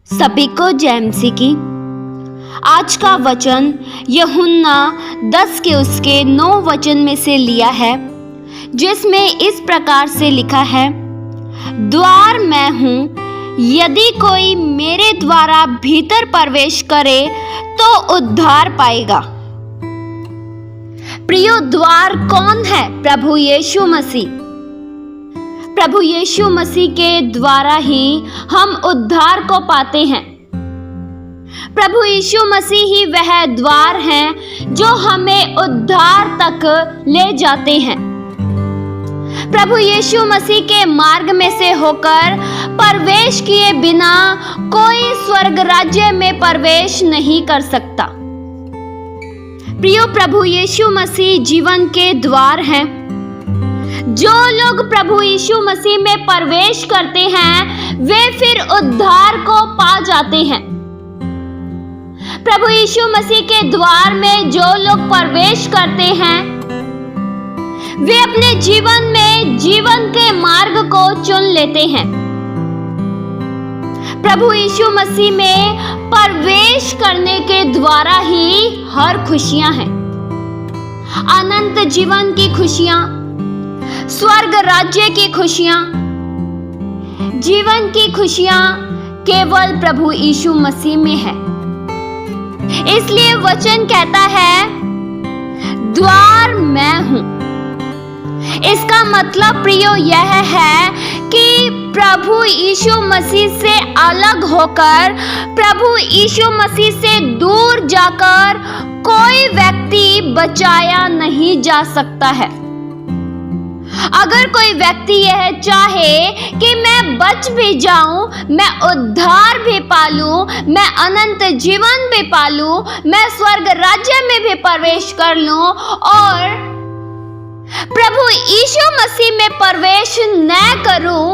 सभी को जय मसीह की। आज का वचन यूहन्ना 10 के उसके 9 वचन में से लिया है, जिसमें इस प्रकार से लिखा है, द्वार मैं हूँ, यदि कोई मेरे द्वारा भीतर प्रवेश करे तो उद्धार पाएगा। प्रियो, द्वार कौन है? प्रभु यीशु मसीह। प्रभु यीशु मसीह के द्वारा ही हम उद्धार को पाते हैं। प्रभु यीशु मसीह ही वह द्वार हैं जो हमें उद्धार तक ले जाते हैं। प्रभु यीशु मसीह के मार्ग में से होकर प्रवेश किए बिना कोई स्वर्ग राज्य में प्रवेश नहीं कर सकता। प्रियो, प्रभु यीशु मसीह जीवन के द्वार हैं। जो लोग प्रभु यीशु मसीह में प्रवेश करते हैं वे फिर उद्धार को पा जाते हैं। प्रभु यीशु मसीह के द्वार में जो लोग प्रवेश करते हैं वे अपने जीवन में जीवन के मार्ग को चुन लेते हैं। प्रभु यीशु मसीह में प्रवेश करने के द्वारा ही हर खुशियां हैं। अनंत जीवन की खुशियां, स्वर्ग राज्य की खुशियां, जीवन की खुशियां केवल प्रभु यीशु मसीह में है। इसलिए वचन कहता है, द्वार मैं हूं। इसका मतलब प्रियो यह है कि प्रभु यीशु मसीह से अलग होकर, प्रभु यीशु मसीह से दूर जाकर कोई व्यक्ति बचाया नहीं जा सकता है। अगर कोई व्यक्ति यह चाहे कि मैं बच भी जाऊं, मैं उद्धार भी पालूं, मैं अनंत जीवन भी पालूं, मैं स्वर्ग राज्य में भी प्रवेश कर लूं और प्रभु यीशु मसीह में प्रवेश न करूं,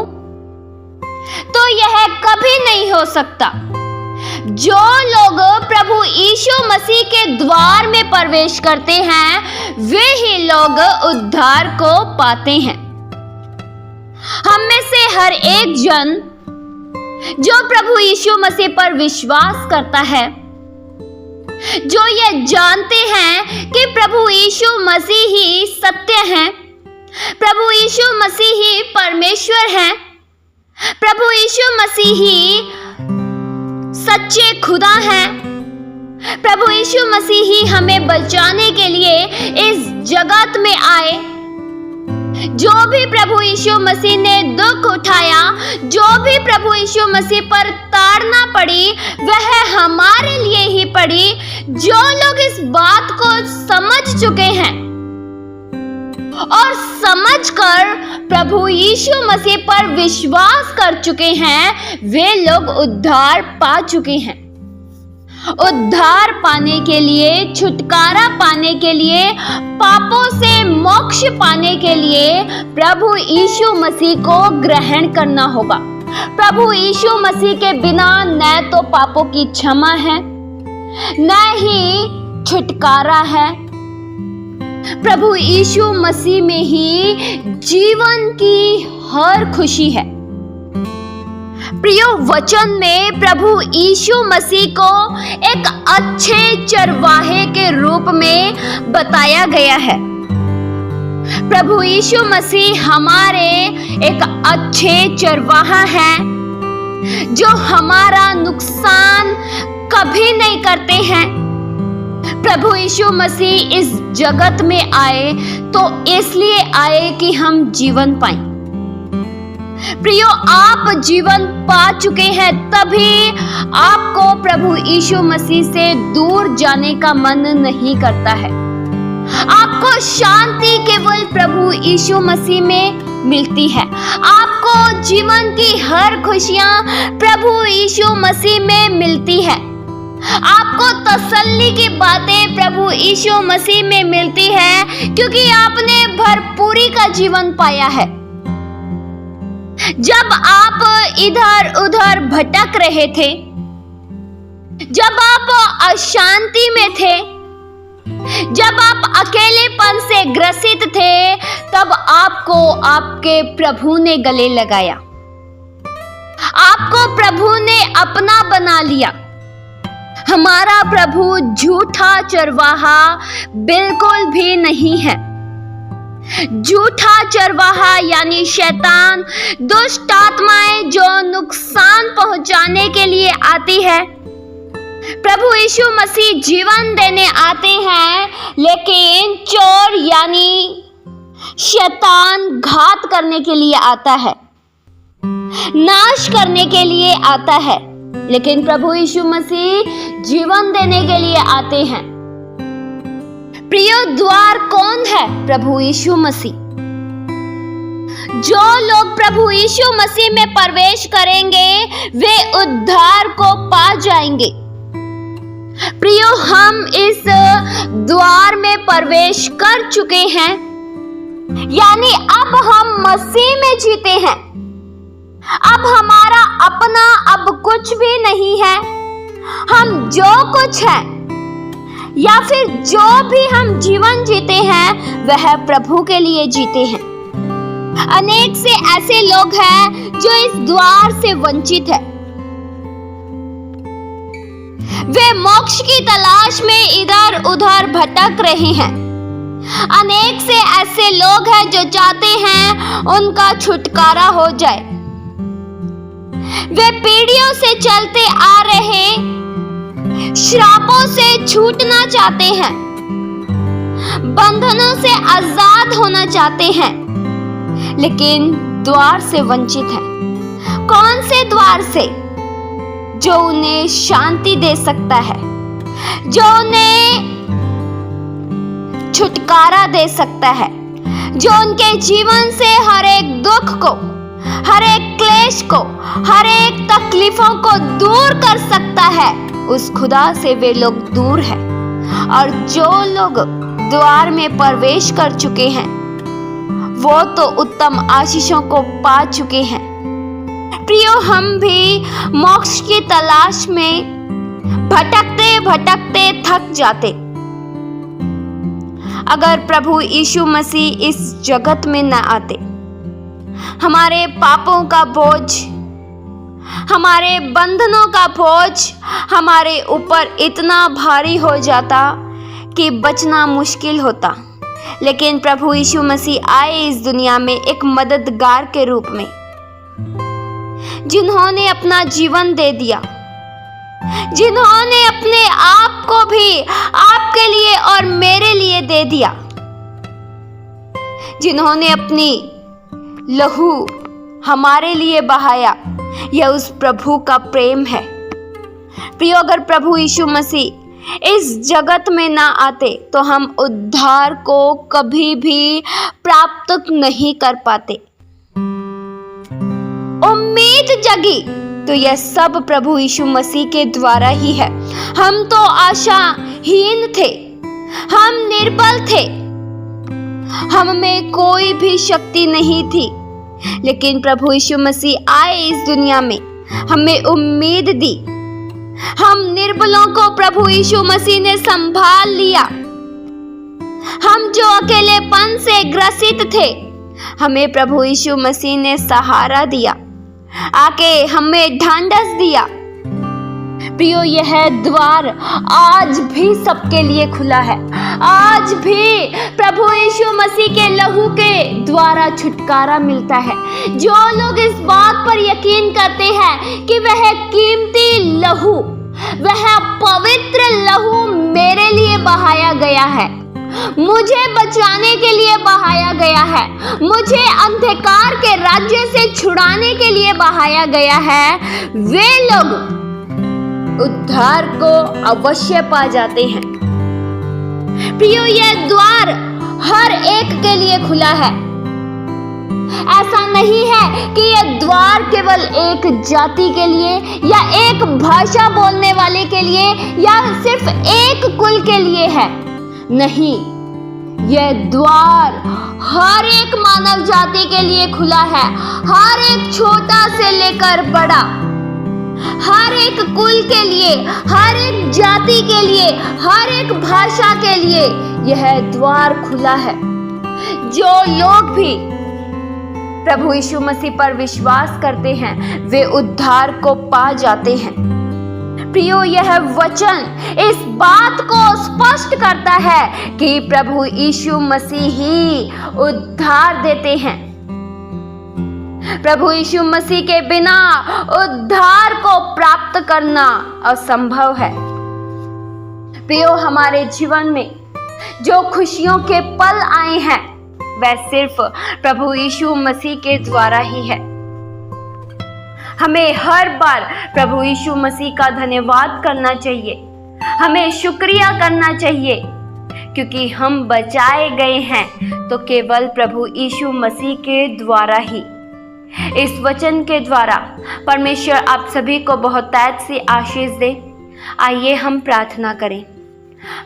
तो यह कभी नहीं हो सकता। जो लोग प्रभु यीशु मसीह के द्वार में प्रवेश करते हैं वे ही लोग उद्धार को पाते हैं। हम में से हर एक जन जो प्रभु यीशु मसीह पर विश्वास करता है, जो ये जानते हैं कि प्रभु यीशु मसीह ही सत्य हैं, प्रभु यीशु मसीह ही परमेश्वर हैं, प्रभु यीशु मसीह ही सच्चे खुदा हैं, प्रभु यीशु मसीह ही हमें बचाने के लिए इस जगत में आए। जो भी प्रभु यीशु मसीह ने दुख उठाया, जो भी प्रभु यीशु मसीह पर ताड़ना पड़ी, वह हमारे लिए ही पड़ी। जो लोग इस बात को समझ चुके हैं और समझकर प्रभु यीशु मसीह पर विश्वास कर चुके हैं, वे लोग उद्धार पा चुके हैं। उद्धार पाने के लिए, छुटकारा पाने के लिए, पापों से मोक्ष पाने के लिए प्रभु यीशु मसीह को ग्रहण करना होगा। प्रभु यीशु मसीह के बिना न तो पापों की क्षमा है, न ही छुटकारा है। प्रभु यीशु मसीह में ही जीवन की हर खुशी है। प्रियो, वचन में प्रभु यीशु मसीह को एक अच्छे चरवाहे के रूप में बताया गया है। प्रभु यीशु मसीह हमारे एक अच्छे चरवाहा हैं जो हमारा नुकसान कभी नहीं करते हैं। प्रभु यीशु मसीह इस जगत में आए तो इसलिए आए कि हम जीवन पाएं। प्रियो, आप जीवन पा चुके हैं, तभी आपको प्रभु यीशु मसीह से दूर जाने का मन नहीं करता है। आपको शांति केवल प्रभु यीशु मसीह में मिलती है। आपको जीवन की हर खुशियां प्रभु यीशु मसीह में मिलती है। आपको तसल्ली की बातें प्रभु यीशु मसीह में मिलती है, क्योंकि आपने भरपूरी का जीवन पाया है। जब आप इधर उधर भटक रहे थे, जब आप अशांति में थे, जब आप अकेलेपन से ग्रसित थे, तब आपको आपके प्रभु ने गले लगाया। आपको प्रभु ने अपना बना लिया। हमारा प्रभु झूठा चरवाहा बिल्कुल भी नहीं है। झूठा चरवाहा यानी शैतान, दुष्ट आत्माएं जो नुकसान पहुंचाने के लिए आती है। प्रभु यीशु मसीह जीवन देने आते हैं, लेकिन चोर यानी शैतान घात करने के लिए आता है, नाश करने के लिए आता है। लेकिन प्रभु यीशु मसीह जीवन देने के लिए आते हैं। प्रिय, द्वार कौन है? प्रभु यीशु मसीह। जो लोग प्रभु यीशु मसीह में प्रवेश करेंगे वे उद्धार को पा जाएंगे। प्रियो, हम इस द्वार में प्रवेश कर चुके हैं, यानी अब हम मसीह में जीते हैं। अब हमारा अपना अब कुछ भी नहीं है। हम जो कुछ है या फिर जो भी हम जीवन जीते हैं वह प्रभु के लिए जीते हैं। अनेक से ऐसे लोग हैं जो इस द्वार से वंचित है। वे मोक्ष की तलाश में इधर उधर भटक रहे हैं। अनेक से ऐसे लोग हैं जो चाहते हैं उनका छुटकारा हो जाए। वे पीढ़ियों से चलते आ रहे श्रापों से छूटना चाहते हैं, बंधनों से आजाद होना चाहते हैं, लेकिन द्वार से वंचित हैं। कौन से द्वार से? जो उन्हें शांति दे सकता है, जो उन्हें छुटकारा दे सकता है, जो उनके जीवन से हर एक दुख को, हर एक क्लेश को, हर एक तकलीफों को दूर कर सकता है। उस खुदा से वे लोग दूर हैं। और जो लोग द्वार में प्रवेश कर चुके हैं वो तो उत्तम आशीषों को पा चुके हैं। प्रियो, हम भी मोक्ष की तलाश में भटकते भटकते थक जाते। अगर प्रभु यीशु मसीह इस जगत में न आते, हमारे पापों का बोझ, हमारे बंधनों का बोझ हमारे ऊपर इतना भारी हो जाता कि बचना मुश्किल होता। लेकिन प्रभु यीशु मसीह आए इस दुनिया में एक मददगार के रूप में, जिन्होंने अपना जीवन दे दिया, जिन्होंने अपने आप को भी आपके लिए और मेरे लिए दे दिया, जिन्होंने अपनी लहू हमारे लिए बहाया। यह उस प्रभु का प्रेम है। प्रियो, अगर प्रभु यीशु मसीह इस जगत में ना आते तो हम उद्धार को कभी भी प्राप्त नहीं कर पाते। उम्मीद जगी तो यह सब प्रभु यीशु मसीह के द्वारा ही है। हम तो आशाहीन थे, हम निर्बल थे, हम में कोई भी शक्ति नहीं थी, लेकिन प्रभु यीशु मसीह आए इस दुनिया में, हमें उम्मीद दी। हम निर्बलों को प्रभु यीशु मसीह ने संभाल लिया। हम जो अकेलेपन से ग्रसित थे, हमें प्रभु यीशु मसीह ने सहारा दिया, आके हमें ढांढस दिया। प्रियो, यह द्वार आज भी सबके लिए खुला है। आज भी प्रभु यीशु मसीह के लहू के द्वारा छुटकारा मिलता है। जो लोग इस बात पर यकीन करते हैं कि वह कीमती लहू, वह पवित्र लहू मेरे लिए बहाया गया है, मुझे बचाने के लिए बहाया गया है, मुझे अंधकार के राज्य से छुड़ाने के लिए बहाया गया है, वे लोग उद्धार को अवश्य पा जाते हैं। प्रियो, यह द्वार हर एक के लिए खुला है। ऐसा नहीं है कि यह द्वार केवल एक जाति के लिए या एक भाषा बोलने वाले के लिए या सिर्फ एक कुल के लिए है। नहीं, यह द्वार हर एक मानव जाति के लिए खुला है। हर एक छोटा से लेकर बड़ा, हर एक कुल के लिए, हर एक जाति के लिए, हर एक भाषा के लिए यह द्वार खुला है। जो लोग भी प्रभु यीशु मसीह पर विश्वास करते हैं वे उद्धार को पा जाते हैं। प्रियो, यह वचन इस बात को स्पष्ट करता है कि प्रभु यीशु मसीह ही उद्धार देते हैं। प्रभु यीशु मसीह के बिना उद्धार को प्राप्त करना असंभव है। प्रियो, हमारे जीवन में जो खुशियों के पल आए हैं वह सिर्फ प्रभु यीशु मसीह के द्वारा ही है। हमें हर बार प्रभु यीशु मसीह का धन्यवाद करना चाहिए, हमें शुक्रिया करना चाहिए, क्योंकि हम बचाए गए हैं तो केवल प्रभु यीशु मसीह के द्वारा ही। इस वचन के द्वारा परमेश्वर आप सभी को बहुतायत से आशीष दे। आइए हम प्रार्थना करें।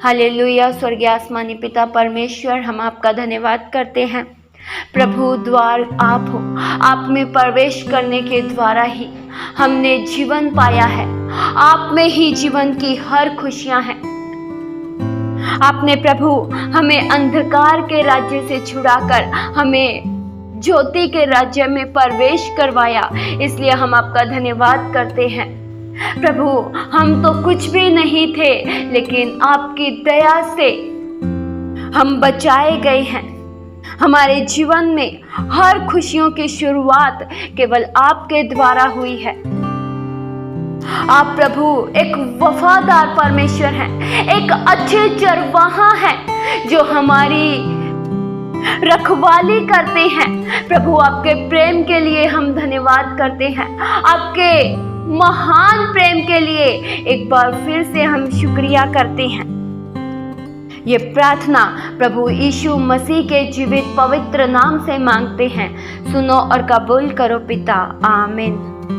हालेलुया। स्वर्गीय आसमानी पिता परमेश्वर, हम आपका धन्यवाद करते हैं। प्रभु, द्वार आप हो, आप में प्रवेश करने के द्वारा ही हमने जीवन पाया है। आप में ही जीवन की हर खुशियां हैं। आपने प्रभु हमें अंधकार के राज्य से छुड़ाकर हमें ज्योति के राज्य में प्रवेश करवाया, इसलिए हम आपका धन्यवाद करते हैं। प्रभु, हम तो कुछ भी नहीं थे, लेकिन आपकी दया से हम बचाए गए हैं। हमारे जीवन में हर खुशियों की शुरुआत केवल आपके द्वारा हुई है। आप प्रभु एक वफादार परमेश्वर हैं, एक अच्छे चरवाहा हैं जो हमारी रखवाली करते हैं। प्रभु, आपके प्रेम के लिए हम धन्यवाद करते हैं। आपके महान प्रेम के लिए एक बार फिर से हम शुक्रिया करते हैं। ये प्रार्थना प्रभु यीशु मसीह के जीवित पवित्र नाम से मांगते हैं। सुनो और कबूल करो पिता। आमीन।